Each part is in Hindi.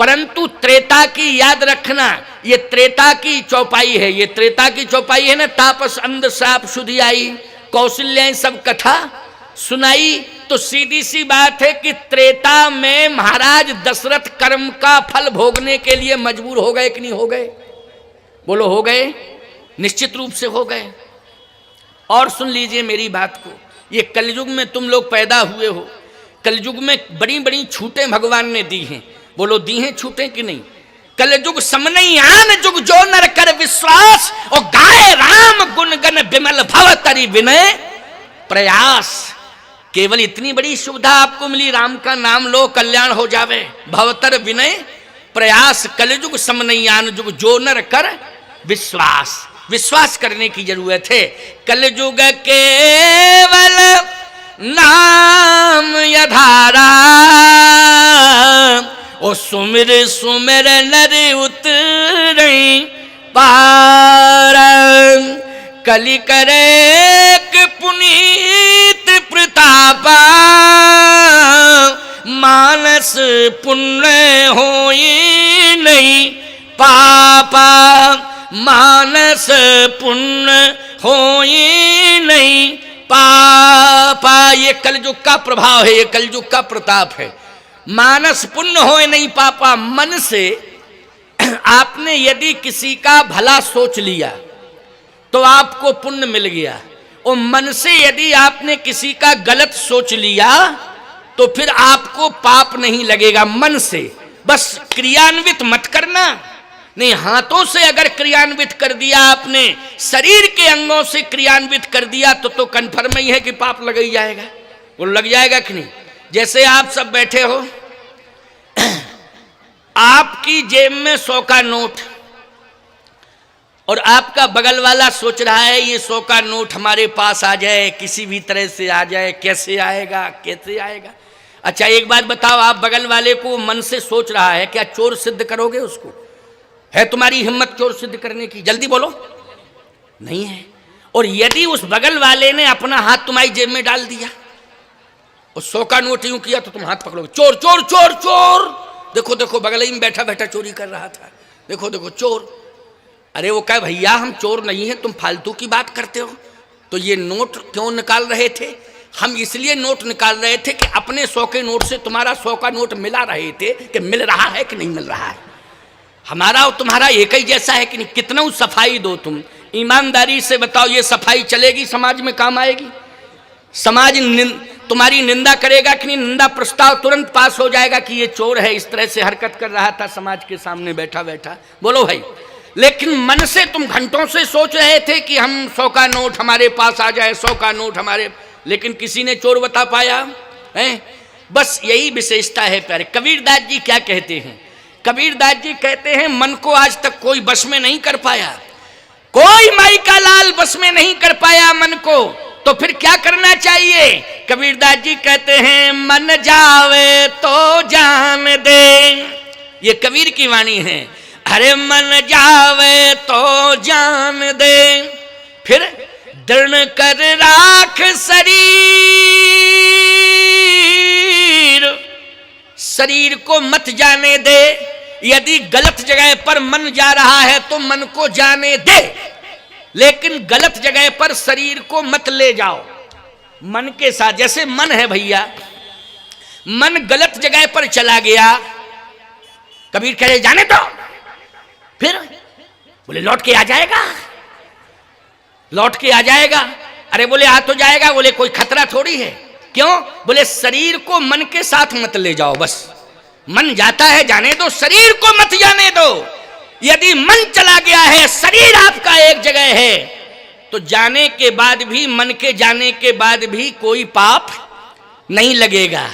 परंतु त्रेता की याद रखना, ये त्रेता की चौपाई है, ये त्रेता की चौपाई है ना। तापस अंध साप शुद्धि आई, कौशल्या सब कथा सुनाई। तो सीधी सी बात है कि त्रेता में महाराज दशरथ कर्म का फल भोगने के लिए मजबूर हो गए कि नहीं हो गए? बोलो हो गए, निश्चित रूप से हो गए। और सुन लीजिए मेरी बात को, ये कलयुग में तुम लोग पैदा हुए हो, कलयुग में बड़ी बड़ी छूटें भगवान ने दी हैं। बोलो दी हैं छूटें कि नहीं? कलयुग समनई आन जुग जो नर कर विश्वास, और गाए राम गुण गण विमल भव तरि विनय प्रयास। केवल इतनी बड़ी सुविधा आपको मिली, राम का नाम लो कल्याण हो जावे। भवतर विनय प्रयास, कलयुग समनई आन जुग जो नर कर विश्वास। विश्वास करने की जरूरत है। कलयुग केवल नाम यधारा, ओ सुमिर सुमिर नर उतरे पार। कलि करे पुनीत प्रतापा, मानस पुण्य होई नहीं पापा। मानस पुण्य होई नहीं पापा। ये कलयुग का प्रभाव है, ये कलयुग का प्रताप है। मानस पुण्य होए नहीं पापा। मन से आपने यदि किसी का भला सोच लिया तो आपको पुण्य मिल गया, और मन से यदि आपने किसी का गलत सोच लिया तो फिर आपको पाप नहीं लगेगा। मन से बस क्रियान्वित मत करना, नहीं हाथों से अगर क्रियान्वित कर दिया आपने, शरीर के अंगों से क्रियान्वित कर दिया तो कन्फर्म ही है कि पाप लग ही जाएगा। वो लग जाएगा कि नहीं? जैसे आप सब बैठे हो, आपकी जेब में 100 का नोट, और आपका बगल वाला सोच रहा है ये 100 का नोट हमारे पास आ जाए, किसी भी तरह से आ जाए। कैसे आएगा, कैसे आएगा? अच्छा एक बात बताओ, आप बगल वाले को मन से सोच रहा है, क्या चोर सिद्ध करोगे उसको? है तुम्हारी हिम्मत चोर सिद्ध करने की? जल्दी बोलो, नहीं है। और यदि उस बगल वाले ने अपना हाथ तुम्हारी जेब में डाल दिया और 100 का नोट यूं किया तो तुम हाथ पकड़ोगे, चोर चोर चोर चोर। देखो देखो बगल ही में बैठा बैठा चोरी कर रहा था, देखो देखो चोर। अरे वो कहे भैया हम चोर नहीं हैं, तुम फालतू की बात करते हो। तो ये नोट क्यों निकाल रहे थे? हम इसलिए नोट निकाल रहे थे कि अपने 100 के नोट से तुम्हारा 100 का नोट मिला रहे थे कि मिल रहा है कि नहीं मिल रहा है। हमारा और तुम्हारा एक ही जैसा है कि नहीं? कितना सफाई दो तुम, ईमानदारी से बताओ, ये सफाई चलेगी? समाज में काम आएगी? समाज तुम्हारी निंदा करेगा कि नहीं? निंदा प्रस्ताव तुरंत पास हो जाएगा कि ये चोर है, इस तरह से हरकत कर रहा था समाज के सामने बैठा बैठा। बोलो भाई। लेकिन मन से तुम घंटों से सोच रहे थे कि हम 100 का नोट हमारे पास आ जाए, 100 का नोट हमारे, लेकिन किसी ने चोर बता पाया है? बस यही विशेषता है प्यारे। कबीरदास जी क्या कहते हैं? कबीरदास जी कहते हैं मन को आज तक कोई बस में नहीं कर पाया, कोई माई का लाल बस में नहीं कर पाया मन को। तो फिर क्या करना चाहिए? कबीरदास जी कहते हैं मन जावे तो जान दे। ये कबीर की वाणी है। अरे मन जावे तो जान दे, फिर दृढ़ कर राख शरीर, शरीर को मत जाने दे। यदि गलत जगह पर मन जा रहा है तो मन को जाने दे, लेकिन गलत जगह पर शरीर को मत ले जाओ। मन के साथ जैसे मन है भैया, मन गलत जगह पर चला गया, कबीर कहे जाने दो, फिर बोले लौट के आ जाएगा, लौट के आ जाएगा। अरे बोले आ तो जाएगा, बोले कोई खतरा थोड़ी है। क्यों? बोले शरीर को मन के साथ मत ले जाओ, बस मन जाता है जाने दो, शरीर को मत जाने दो। यदि मन चला गया है, शरीर आपका एक जगह है, तो जाने के बाद भी, मन के जाने के बाद भी कोई पाप नहीं लगेगा।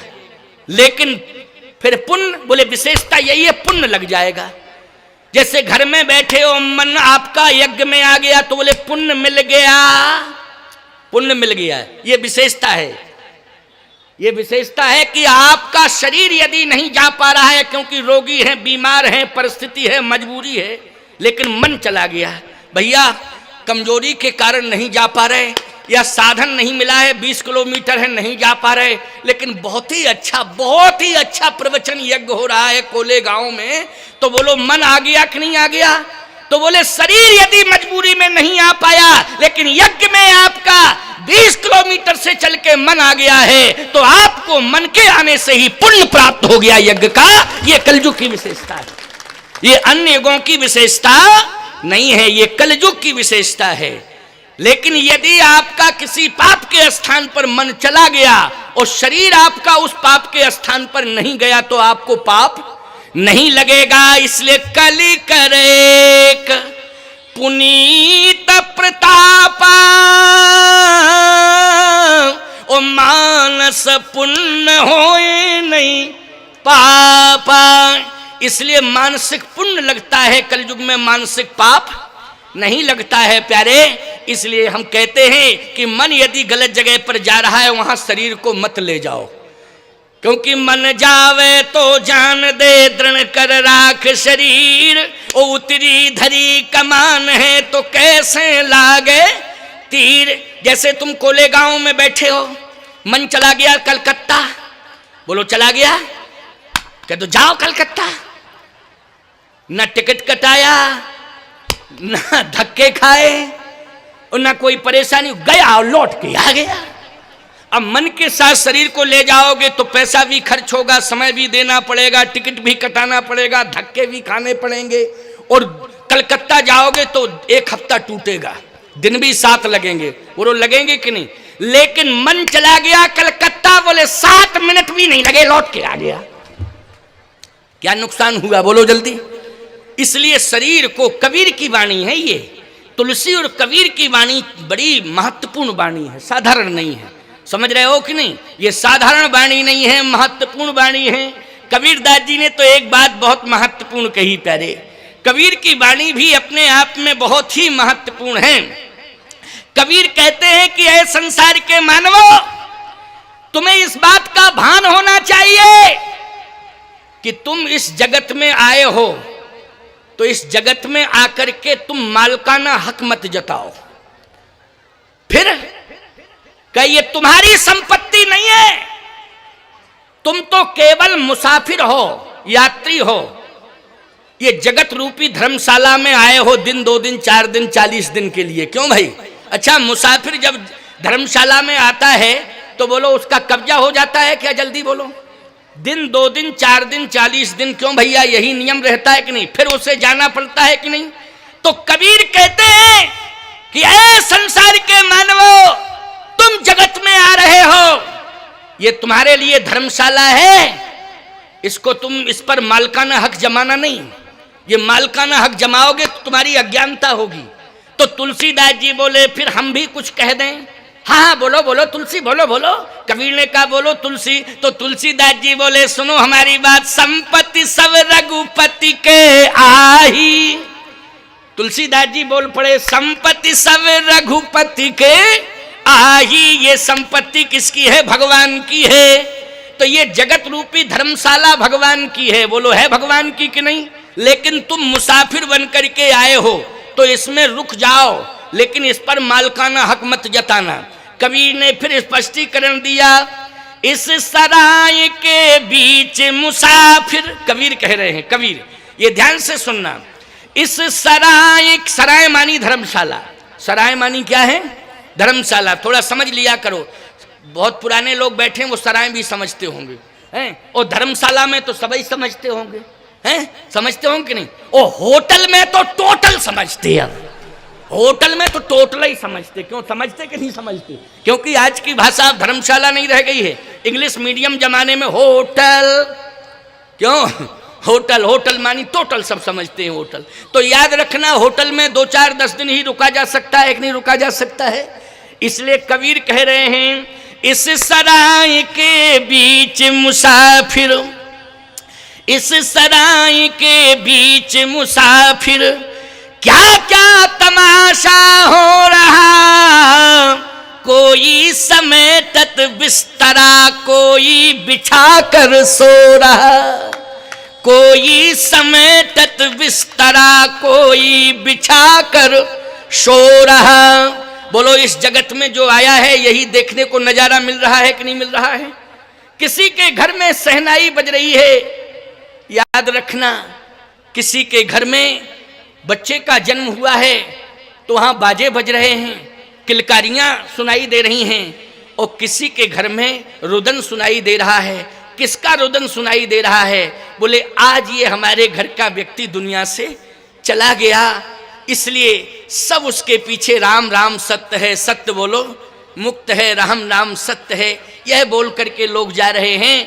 लेकिन फिर पुण्य, बोले विशेषता यही है, पुण्य लग जाएगा। जैसे घर में बैठे हो, मन आपका यज्ञ में आ गया तो बोले पुण्य मिल गया, पुण्य मिल गया। ये विशेषता है, ये विशेषता है कि आपका शरीर यदि नहीं जा पा रहा है क्योंकि रोगी है, बीमार है, परिस्थिति है, मजबूरी है, लेकिन मन चला गया, भैया कमजोरी के कारण नहीं जा पा रहे, या साधन नहीं मिला है, 20 किलोमीटर है, नहीं जा पा रहे, लेकिन बहुत ही अच्छा प्रवचन यज्ञ हो रहा है कोले गांव में, तो बोलो मन आ गया कि नहीं आ गया? तो बोले शरीर यदि मजबूरी में नहीं आ पाया, लेकिन यज्ञ में आपका 20 किलोमीटर से चल के मन आ गया है, तो आपको मन के आने से ही पुण्य प्राप्त हो गया यज्ञ का। ये कलयुग की विशेषता है, ये अन्य युगों की विशेषता नहीं है, ये कलयुग की विशेषता है। लेकिन यदि आपका किसी पाप के स्थान पर मन चला गया और शरीर आपका उस पाप के स्थान पर नहीं गया, तो आपको पाप नहीं लगेगा। इसलिए कलि करेक पुनीत प्रतापा ओ मानस पुण्य होए नहीं पापा। इसलिए मानसिक पुण्य लगता है, कलयुग में मानसिक पाप नहीं लगता है प्यारे। इसलिए हम कहते हैं कि मन यदि गलत जगह पर जा रहा है, वहां शरीर को मत ले जाओ, क्योंकि मन जावे तो जान दे दृढ़ कर राख शरीर। ओ उतरी धरी कमान है तो कैसे लागे तीर। जैसे तुम कोले गांव में बैठे हो, मन चला गया कलकत्ता, बोलो चला गया, कह दो जाओ कलकत्ता। न टिकट कटाया, ना धक्के खाए और ना कोई परेशानी, गया और लौट के आ गया। अब मन के साथ शरीर को ले जाओगे तो पैसा भी खर्च होगा, समय भी देना पड़ेगा, टिकट भी कटाना पड़ेगा, धक्के भी खाने पड़ेंगे। और कलकत्ता जाओगे तो 1 हफ्ता टूटेगा, दिन भी 7 लगेंगे, वो लगेंगे कि नहीं। लेकिन मन चला गया कलकत्ता, बोले 7 मिनट भी नहीं लगे, लौट के आ गया। क्या नुकसान हुआ बोलो जल्दी। इसलिए शरीर को, कबीर की वाणी है ये, तुलसी और कबीर की वाणी बड़ी महत्वपूर्ण वाणी है, साधारण नहीं है। समझ रहे हो कि नहीं? ये साधारण वाणी नहीं है, महत्वपूर्ण वाणी है। कबीर दास जी ने तो एक बात बहुत महत्वपूर्ण कही प्यारे। कबीर की वाणी भी अपने आप में बहुत ही महत्वपूर्ण है। कबीर कहते हैं कि ऐ संसार के मानवो, तुम्हें इस बात का भान होना चाहिए कि तुम इस जगत में आए हो, तो इस जगत में आकर के तुम मालकाना हक मत जताओ। फिर कहिए ये तुम्हारी संपत्ति नहीं है, तुम तो केवल मुसाफिर हो, यात्री हो। ये जगत रूपी धर्मशाला में आए हो दिन 2 दिन 4 दिन 40 दिन के लिए। क्यों भाई? अच्छा, मुसाफिर जब धर्मशाला में आता है तो बोलो उसका कब्जा हो जाता है क्या? जल्दी बोलो। दिन 2 दिन 4 दिन 40 दिन, क्यों भैया? यही नियम रहता है कि नहीं? फिर उसे जाना पड़ता है कि नहीं? तो कबीर कहते हैं कि ऐ संसार के मानवो, तुम जगत में आ रहे हो, ये तुम्हारे लिए धर्मशाला है, इसको तुम, इस पर मालकाना हक जमाना नहीं। ये मालकाना हक जमाओगे तो तुम्हारी अज्ञानता होगी। तो तुलसीदास जी बोले फिर हम भी कुछ कह दें। हाँ बोलो बोलो तुलसी, बोलो बोलो। कबीर ने कहा बोलो तुलसी, तो तुलसीदास जी बोले सुनो हमारी बात, संपत्ति सब रघुपति के आही। तुलसीदास जी बोल पड़े संपत्ति सब रघुपति के आही। ये संपत्ति किसकी है? भगवान की है। तो ये जगत रूपी धर्मशाला भगवान की है, बोलो है भगवान की कि नहीं? लेकिन तुम मुसाफिर बन करके आए हो तो इसमें रुक जाओ, लेकिन इस पर मालकाना हक मत जताना। कबीर ने फिर स्पष्टीकरण दिया, इस सराय के बीच मुसाफिर, कबीर कह रहे हैं, कबीर ये ध्यान से सुनना, इस सराय, सराय मानी धर्मशाला, सराय मानी क्या है? धर्मशाला। थोड़ा समझ लिया करो, बहुत पुराने लोग बैठे हैं वो सराय भी समझते होंगे हैं, और धर्मशाला में तो सभी समझते होंगे हैं, समझते होंगे कि नहीं? और होटल में तो टोटल समझते हैं, होटल में तो टोटल ही समझते। क्यों समझते कि नहीं समझते? क्योंकि आज की भाषा धर्मशाला नहीं रह गई है, इंग्लिश मीडियम जमाने में होटल, क्यों होटल, होटल मानी टोटल, सब समझते हैं होटल। तो याद रखना, होटल में 2 4 10 दिन ही रुका जा सकता है, एक नहीं रुका जा सकता है। इसलिए कबीर कह रहे हैं, इस सराय के बीच मुसाफिर, इस सराय के बीच मुसाफिर, क्या क्या तमाशा हो रहा, कोई समेटत बिस्तरा, कोई बिछा कर सो रहा, कोई समेटत बिस्तरा, कोई बिछा कर सो रहा। बोलो इस जगत में जो आया है यही देखने को नजारा मिल रहा है कि नहीं मिल रहा है? किसी के घर में शहनाई बज रही है, याद रखना, किसी के घर में बच्चे का जन्म हुआ है तो वहां बाजे बज रहे हैं, किलकारियां सुनाई दे रही हैं, और किसी के घर में रुदन सुनाई दे रहा है। किसका रुदन सुनाई दे रहा है? बोले आज ये हमारे घर का व्यक्ति दुनिया से चला गया, इसलिए सब उसके पीछे राम राम सत्य है, सत्य बोलो मुक्त है, राम नाम सत्य है, यह बोल करके लोग जा रहे हैं।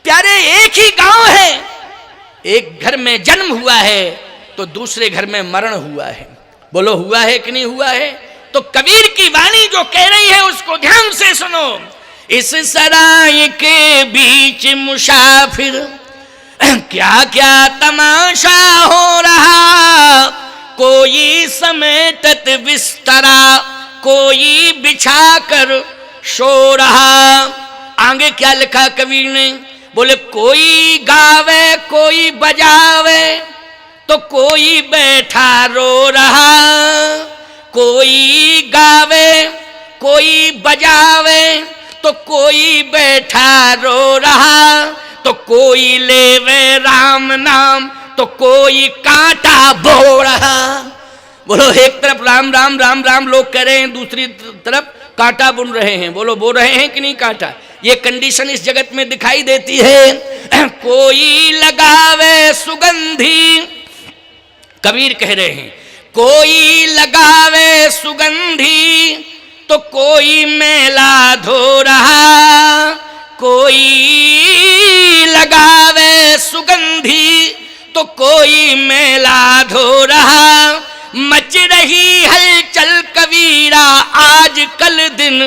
प्यारे एक ही गांव है, एक घर में जन्म हुआ है तो दूसरे घर में मरण हुआ है। बोलो हुआ है कि नहीं हुआ है? तो कबीर की वाणी जो कह रही है उसको ध्यान से सुनो। इस सराय के बीच मुसाफिर क्या क्या तमाशा हो रहा, कोई समेटत बिस्तरा, कोई बिछा कर सो रहा। आगे क्या लिखा कबीर ने? बोले कोई गावे कोई बजावे तो कोई बैठा रो रहा, कोई गावे कोई बजावे तो कोई बैठा रो रहा, तो कोई लेवे राम नाम तो कोई कांटा बो रहा। बोलो एक तरफ राम राम राम राम लोग कह रहे हैं, दूसरी तरफ कांटा बुन रहे हैं। बोलो बो रहे हैं कि नहीं कांटा? ये कंडीशन इस जगत में दिखाई देती है। कोई लगावे सुगंधी, कबीर कह रहे हैं कोई लगावे सुगंधी तो कोई मैला धो रहा, कोई लगावे सुगंधी तो कोई मैला धो रहा। मच रही हलचल कबीरा आज कल दिन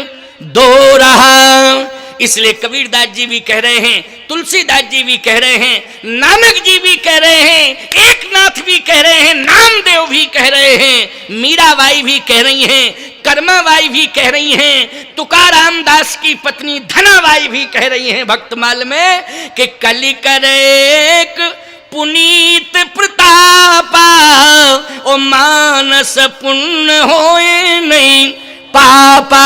दो रहा। इसलिए कबीरदास जी भी कह रहे हैं, तुलसीदास जी भी कह रहे हैं, नानक जी भी कह रहे हैं, एकनाथ भी कह रहे हैं, नामदेव भी कह रहे हैं, मीराबाई भी कह रही हैं, कर्माबाई भी कह रही हैं, तुकाराम दास की पत्नी धनाबाई भी कह रही हैं भक्तमाल में कि कलि करेक पुनीत प्रतापा ओ मानस पुण्य होए नहीं पापा।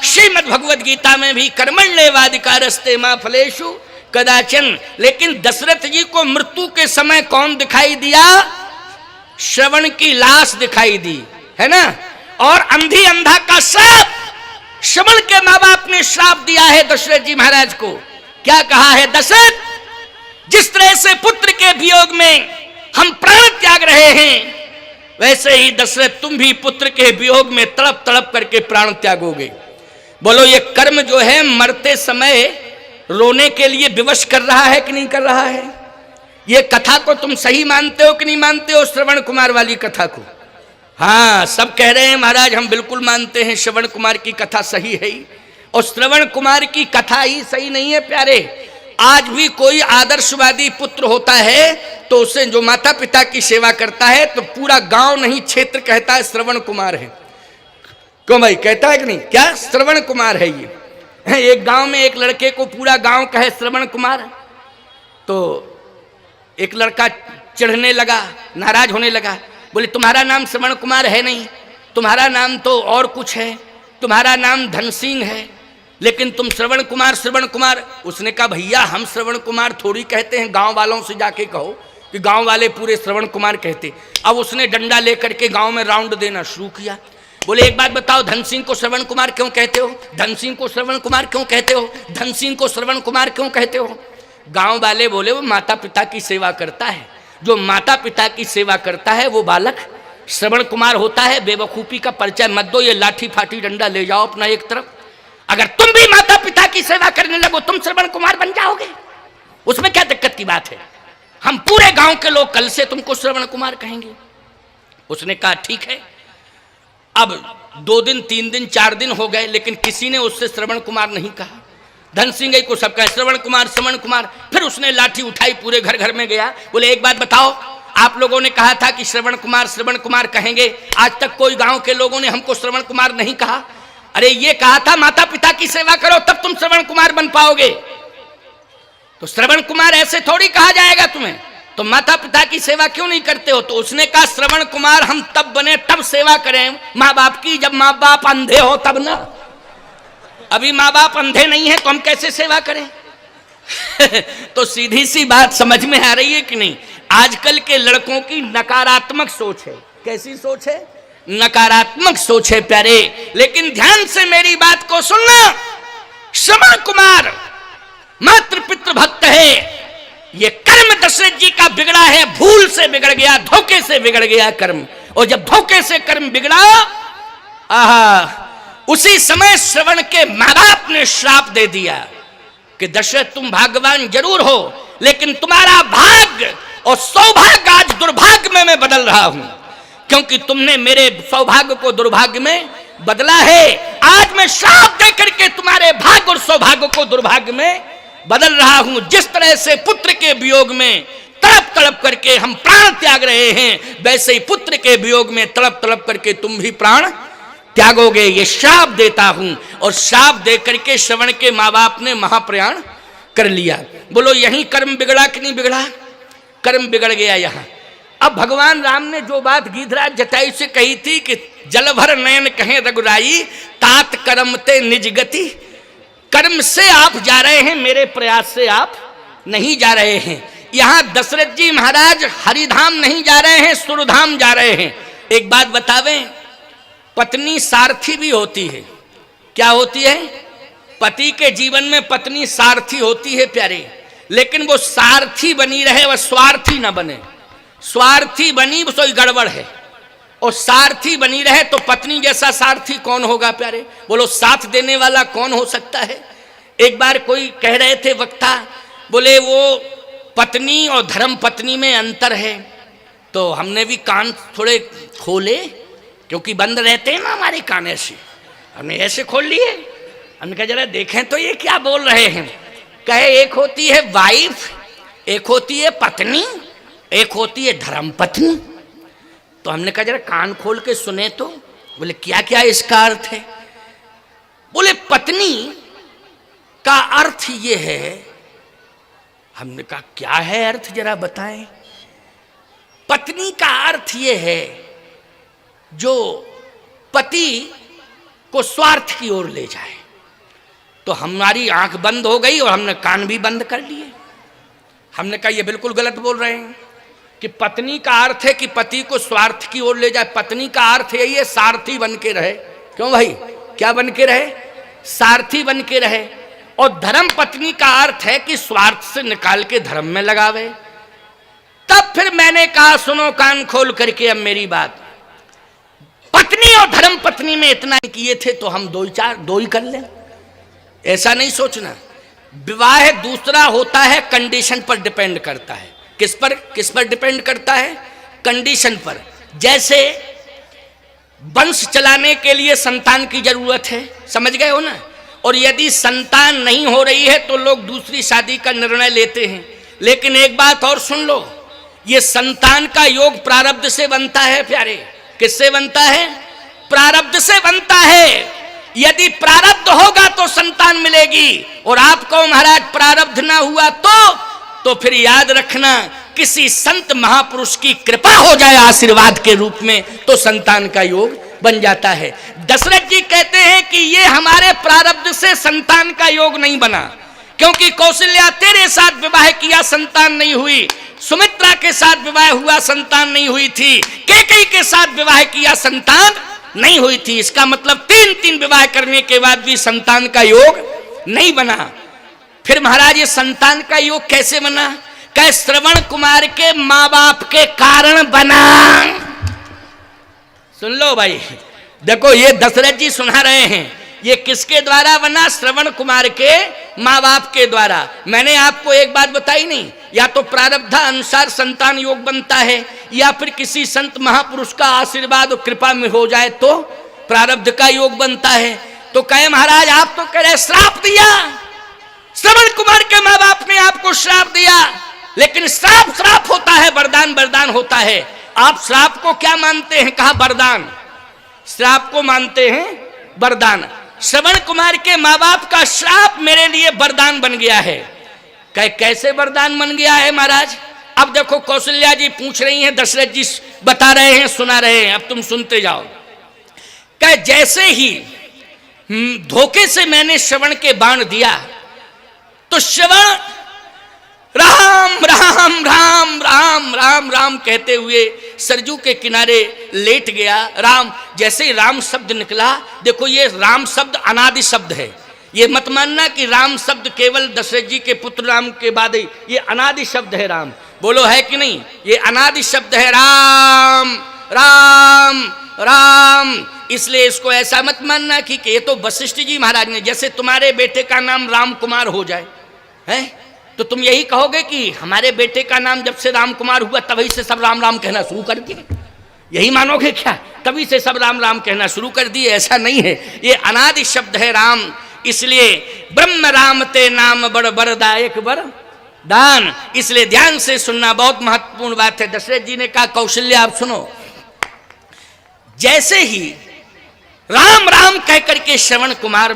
श्रीमद् भगवद गीता में भी कर्मण्येवाधिकारस्ते मा फलेषु कदाचन। लेकिन दशरथ जी को मृत्यु के समय कौन दिखाई दिया? श्रवण की लाश दिखाई दी, है ना? और अंधी अंधा का श्राप, श्रवण के माँ बाप ने श्राप दिया है दशरथ जी महाराज को। क्या कहा है? दशरथ, जिस तरह से पुत्र के वियोग में हम प्राण त्याग रहे हैं, वैसे ही दशरथ तुम भी पुत्र के वियोग में तड़प तड़प करके प्राण त्यागोगे। बोलो ये कर्म जो है मरते समय रोने के लिए विवश कर रहा है कि नहीं कर रहा है? ये कथा को तुम सही मानते हो कि नहीं मानते हो? श्रवण कुमार वाली कथा को? हाँ, सब कह रहे हैं महाराज हम बिल्कुल मानते हैं, श्रवण कुमार की कथा सही है ही। और श्रवण कुमार की कथा ही सही नहीं है प्यारे। आज भी कोई आदर्शवादी पुत्र होता है तो उसे जो माता पिता की सेवा करता है तो पूरा गांव नहीं क्षेत्र कहता है श्रवण कुमार है। क्यों भाई, कहता है कि नहीं? क्या श्रवण कुमार है ये? एक गांव में एक लड़के को पूरा गांव कहे श्रवण कुमार, तो एक लड़का चिढ़ने लगा, नाराज होने लगा। बोले तुम्हारा नाम श्रवण कुमार है नहीं, तुम्हारा नाम तो और कुछ है, तुम्हारा नाम धन सिंह है, लेकिन तुम श्रवण कुमार। उसने कहा भैया हम श्रवण कुमार थोड़ी कहते हैं, गांव वालों से जाके कहो कि गांव वाले पूरे श्रवण कुमार कहते। अब उसने डंडा लेकर के गांव में राउंड देना शुरू किया। बोले एक बात बताओ, धन सिंह को श्रवण कुमार क्यों कहते हो? धन सिंह को श्रवण कुमार क्यों कहते हो? धन सिंह को श्रवण कुमार क्यों कहते हो? गांव वाले बोले वो माता पिता की सेवा करता है, जो माता पिता की सेवा करता है वो बालक श्रवण कुमार होता है। बेवकूफी का परिचय मत दो, ये लाठी फाटी डंडा ले जाओ अपना एक तरफ। अगर तुम भी माता पिता की सेवा करने लगो तुम श्रवण कुमार बन जाओगे, उसमें क्या दिक्कत की बात है? हम पूरे गांव के लोग कल से तुमको श्रवण कुमार कहेंगे। उसने कहा ठीक है। अब 2 दिन 3 दिन 4 दिन हो गए, लेकिन किसी ने उससे श्रवण कुमार नहीं कहा। धन सिंह को सब कहा श्रवण कुमार। फिर उसने लाठी उठाई, पूरे घर घर में गया। बोले एक बात बताओ, आप लोगों ने कहा था कि श्रवण कुमार कहेंगे, आज तक कोई गांव के लोगों ने हमको श्रवण कुमार नहीं कहा। अरे ये कहा था माता पिता की सेवा करो तब तुम श्रवण कुमार बन पाओगे, तो श्रवण कुमार ऐसे थोड़ी कहा जाएगा तुम्हें। तो माता पिता की सेवा क्यों नहीं करते हो? तो उसने कहा श्रवण कुमार हम तब बने तब सेवा करें माँ बाप की जब माँ बाप अंधे हो तब ना। अभी माँ बाप अंधे नहीं है तो हम कैसे सेवा करें? तो सीधी सी बात समझ में आ रही है कि नहीं? आजकल के लड़कों की नकारात्मक सोच है। कैसी सोच है? नकारात्मक सोच है प्यारे। लेकिन ध्यान से मेरी बात को सुनना। श्रवण कुमार मातृ पितृ भक्त है। ये कर्म दशरथ जी का बिगड़ा है, भूल से बिगड़ गया, धोखे से बिगड़ गया कर्म। और जब धोखे से कर्म बिगड़ा, उसी समय श्रवण के माँ बाप ने श्राप दे दिया कि दशरथ तुम भाग्यवान जरूर हो, लेकिन तुम्हारा भाग्य और सौभाग्य आज दुर्भाग्य में मैं बदल रहा हूं, क्योंकि तुमने मेरे सौभाग्य को दुर्भाग्य में बदला है। आज मैं श्राप दे करके तुम्हारे भाग्य और सौभाग्य को दुर्भाग्य में बदल रहा हूं। जिस तरह से पुत्र के वियोग में तड़प तड़प करके हम प्राण त्याग रहे हैं, वैसे ही पुत्र के वियोग में तड़प तड़प करके तुम भी प्राण त्यागोगे, ये श्राप देता हूं। और श्राप दे करके श्रवण के माँ बाप ने महाप्रयाण कर लिया। बोलो यहीं कर्म बिगड़ा कि नहीं बिगड़ा? कर्म बिगड़ गया यहाँ। अब भगवान राम ने जो बात गीधराज जटायु से कही थी कि जल भर नयन कहें रघुराई तात कर्म ते निज गति, कर्म से आप जा रहे हैं, मेरे प्रयास से आप नहीं जा रहे हैं। यहां दशरथ जी महाराज हरिधाम नहीं जा रहे हैं, सुरधाम जा रहे हैं। एक बात बतावें, पत्नी सारथी भी होती है। क्या होती है? पति के जीवन में पत्नी सारथी होती है प्यारे, लेकिन वो सारथी बनी रहे, वह स्वार्थी ना बने। स्वार्थी बनी तो गड़बड़ है, और सारथी बनी रहे तो पत्नी जैसा सारथी कौन होगा प्यारे? बोलो साथ देने वाला कौन हो सकता है? एक बार कोई कह रहे थे वक्ता, बोले वो पत्नी और धर्म पत्नी में अंतर है। तो हमने भी कान थोड़े खोले, क्योंकि बंद रहते हैं ना हमारे कान, ऐसे हमने ऐसे खोल लिए। हमने कहा जरा देखें तो ये क्या बोल रहे हैं। कहे एक होती है वाइफ, एक होती है पत्नी, एक होती है धर्म पत्नी। तो हमने कहा जरा कान खोल के सुने तो। बोले क्या क्या इसका अर्थ है? बोले पत्नी का अर्थ ये है। हमने कहा क्या है अर्थ, जरा बताएं। पत्नी का अर्थ ये है जो पति को स्वार्थ की ओर ले जाए। तो हमारी आंख बंद हो गई और हमने कान भी बंद कर लिए। हमने कहा ये बिल्कुल गलत बोल रहे हैं कि पत्नी का अर्थ है कि पति को स्वार्थ की ओर ले जाए। पत्नी का अर्थ यही है सारथी बन के रहे। क्यों भाई? क्या बन के रहे? सारथी बन के रहे। और धर्म पत्नी का अर्थ है कि स्वार्थ से निकाल के धर्म में लगावे। तब फिर मैंने कहा सुनो कान खोल करके अब मेरी बात, पत्नी और धर्म पत्नी में इतना किए थे तो हम दो ही कर लें, ऐसा नहीं सोचना। विवाह दूसरा होता है, कंडीशन पर डिपेंड करता है। किस पर डिपेंड करता है? कंडीशन पर। जैसे वंश चलाने के लिए संतान की जरूरत है, समझ गए हो ना। और यदि संतान नहीं हो रही है तो लोग दूसरी शादी का निर्णय लेते हैं। लेकिन एक बात और सुन लो, ये संतान का योग प्रारब्ध से बनता है प्यारे। किससे बनता है? प्रारब्ध से बनता है। यदि प्रारब्ध होगा तो संतान मिलेगी, और आपको महाराज प्रारब्ध ना हुआ तो फिर याद रखना किसी संत महापुरुष की कृपा हो जाए आशीर्वाद के रूप में तो संतान का योग बन जाता है। दशरथ जी कहते हैं कि ये हमारे प्रारब्ध से संतान का योग नहीं बना, क्योंकि कौशल्या तेरे साथ विवाह किया संतान नहीं हुई, सुमित्रा के साथ विवाह हुआ संतान नहीं हुई थी, कैकेयी के साथ विवाह किया संतान नहीं हुई थी। इसका मतलब 3 विवाह करने के बाद भी संतान का योग नहीं बना। फिर महाराज ये संतान का योग कैसे बना? कह श्रवण कुमार के माँ बाप के कारण बना। सुन लो भाई, देखो ये दशरथ जी सुना रहे हैं, ये किसके द्वारा बना? श्रवण कुमार के माँ बाप के द्वारा। मैंने आपको एक बात बताई नहीं, या तो प्रारब्ध अनुसार संतान योग बनता है, या फिर किसी संत महापुरुष का आशीर्वाद और कृपा में हो जाए तो प्रारब्ध का योग बनता है। तो कहे महाराज आप तो कह रहे श्राप दिया, श्रवण कुमार के माँ बाप ने आपको श्राप दिया, लेकिन श्राप होता है, वरदान होता है। आप श्राप को क्या मानते हैं? कहा वरदान। श्राप को मानते हैं वरदान। श्रवण कुमार के माँ बाप का श्राप मेरे लिए वरदान बन गया है। कैसे वरदान बन गया है महाराज? अब देखो कौशल्या जी पूछ रही हैं, दशरथ जी बता रहे हैं, सुना रहे हैं, अब तुम सुनते जाओ। कह जैसे ही धोखे से मैंने श्रवण के बाण दिया तो श्रवण राम राम राम राम राम राम कहते हुए सरजू के किनारे लेट गया। राम, जैसे ही राम शब्द निकला, देखो ये राम शब्द अनादि शब्द है, ये मत मानना कि राम शब्द केवल दशरथ जी के पुत्र राम के बाद ही, ये अनादि शब्द है। राम बोलो है कि नहीं, ये अनादि शब्द है। राम राम राम, इसलिए इसको ऐसा मत मानना कि ये तो वशिष्ठ जी महाराज ने, जैसे तुम्हारे बेटे का नाम राम कुमार हो जाए है तो तुम यही कहोगे कि हमारे बेटे का नाम जब से राम कुमार हुआ तभी से सब राम राम कहना शुरू कर दिए, यही मानोगे क्या? तभी से सब राम राम कहना शुरू कर दिए? ऐसा नहीं है, ये अनादि शब्द है राम। इसलिए ब्रह्म राम ते नाम बड़ बरदायक बर दान, इसलिए ध्यान से सुनना, बहुत महत्वपूर्ण बात है। दशरथ जी ने कहा कौशल्या आप सुनो, जैसे ही राम राम कह करके श्रवण कुमार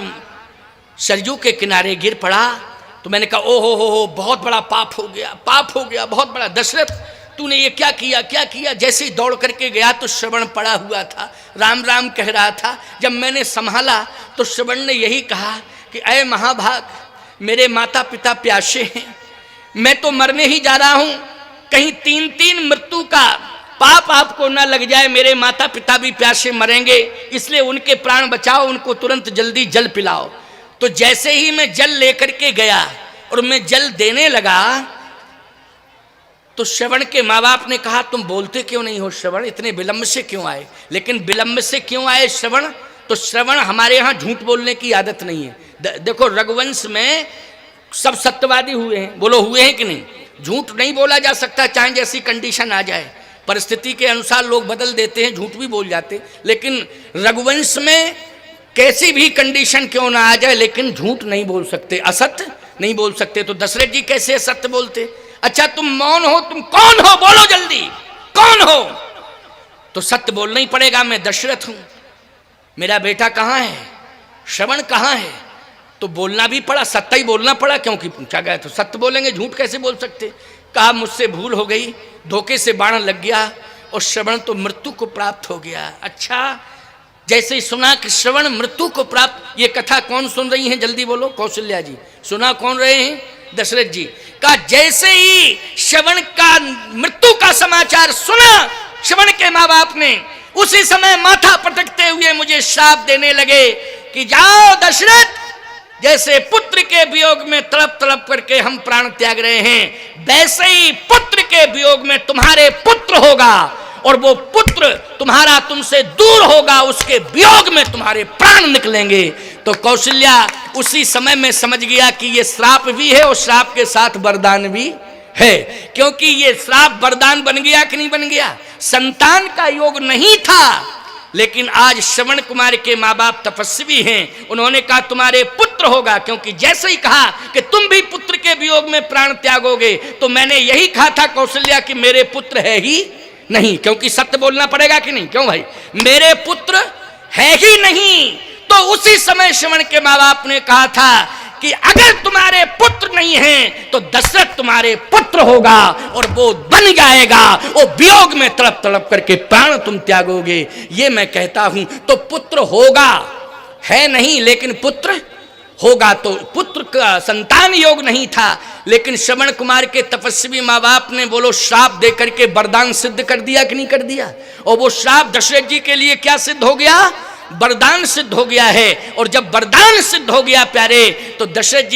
सरजू के किनारे गिर पड़ा तो मैंने कहा ओ हो बहुत बड़ा पाप हो गया, पाप हो गया बहुत बड़ा। दशरथ तूने ये क्या किया, क्या किया? जैसे ही दौड़ करके गया तो श्रवण पड़ा हुआ था, राम राम कह रहा था। जब मैंने संभाला तो श्रवण ने यही कहा कि अय महाभाग, मेरे माता पिता प्यासे हैं, मैं तो मरने ही जा रहा हूं, कहीं 3 मृत्यु का पाप आपको ना लग जाए, मेरे माता पिता भी प्यासे मरेंगे, इसलिए उनके प्राण बचाओ, उनको तुरंत जल्दी जल पिलाओ। तो जैसे ही मैं जल लेकर के गया और मैं जल देने लगा तो श्रवण के माँ बाप ने कहा तुम बोलते क्यों नहीं हो श्रवण, इतने विलंब से क्यों आए? लेकिन विलंब से क्यों आए श्रवण? तो श्रवण, हमारे यहाँ झूठ बोलने की आदत नहीं है। देखो रघुवंश में सब सत्यवादी हुए हैं, बोलो हुए हैं कि नहीं? झूठ नहीं बोला जा सकता, चाहे जैसी कंडीशन आ जाए, परिस्थिति के अनुसार लोग बदल देते हैं, झूठ भी बोल जाते। लेकिन रघुवंश में कैसी भी कंडीशन क्यों ना आ जाए, लेकिन झूठ नहीं बोल सकते, असत्य नहीं बोल सकते। तो दशरथ जी कैसे असत्य बोलते? अच्छा तुम मौन हो, तुम कौन हो? बोलो जल्दी, कौन हो? तो सत्य बोलना ही पड़ेगा, मैं दशरथ हूं, मेरा बेटा कहाँ है, श्रवण कहाँ है? तो बोलना भी पड़ा, सत्य ही बोलना पड़ा, क्योंकि पूछा गया तो सत्य बोलेंगे, झूठ कैसे बोल सकते? कहा मुझसे भूल हो गई, धोखे से बाण लग गया और श्रवण तो मृत्यु को प्राप्त हो गया। अच्छा, जैसे ही सुना कि श्रवण मृत्यु को प्राप्त, ये कथा कौन सुन रही हैं जल्दी बोलो? कौशल्या जी। सुना कौन रहे हैं? दशरथ जी। का जैसे ही श्रवण का मृत्यु का समाचार सुना श्रवण के माँ बाप ने, उसी समय माथा पटकते हुए मुझे श्राप देने लगे कि जाओ दशरथ, जैसे पुत्र के वियोग में तड़प तड़प करके हम प्राण त्याग रहे हैं, वैसे ही पुत्र के वियोग में तुम्हारे पुत्र होगा और वो पुत्र तुम्हारा तुमसे दूर होगा, उसके वियोग में तुम्हारे प्राण निकलेंगे। तो कौशल्या उसी समय में समझ गया कि ये श्राप भी है और श्राप के साथ वरदान भी है, क्योंकि ये श्राप वरदान बन गया कि नहीं बन गया? संतान का योग नहीं था, लेकिन आज श्रवण कुमार के माँ बाप तपस्वी हैं, उन्होंने कहा तुम्हारे पुत्र होगा, क्योंकि जैसे ही कहा कि तुम भी पुत्र के वियोग में प्राण त्यागोगे, तो मैंने यही कहा था कौशल्या कि मेरे पुत्र है ही नहीं, क्योंकि सत्य बोलना पड़ेगा कि नहीं? क्यों भाई, मेरे पुत्र है ही नहीं। तो उसी समय श्रवण के माँ बाप ने कहा था कि अगर तुम्हारे पुत्र नहीं हैं तो दशरथ तुम्हारे पुत्र होगा और वो बन जाएगा, वो वियोग में तड़प तड़प करके प्राण तुम त्यागोगे, ये मैं कहता हूं। तो पुत्र होगा, है नहीं, लेकिन पुत्र होगा। तो पुत्र का संतान योग नहीं था, लेकिन श्रवण कुमार के तपस्वी माँ बाप ने बोलो श्राप दे करके वरदान सिद्ध कर दिया कि नहीं कर दिया? और वो श्राप दशरथ जी के लिए क्या सिद्ध हो गया? वरदान सिद्ध हो गया है। और जब वरदान सिद्ध हो गया प्यारे, तो दशरथ जी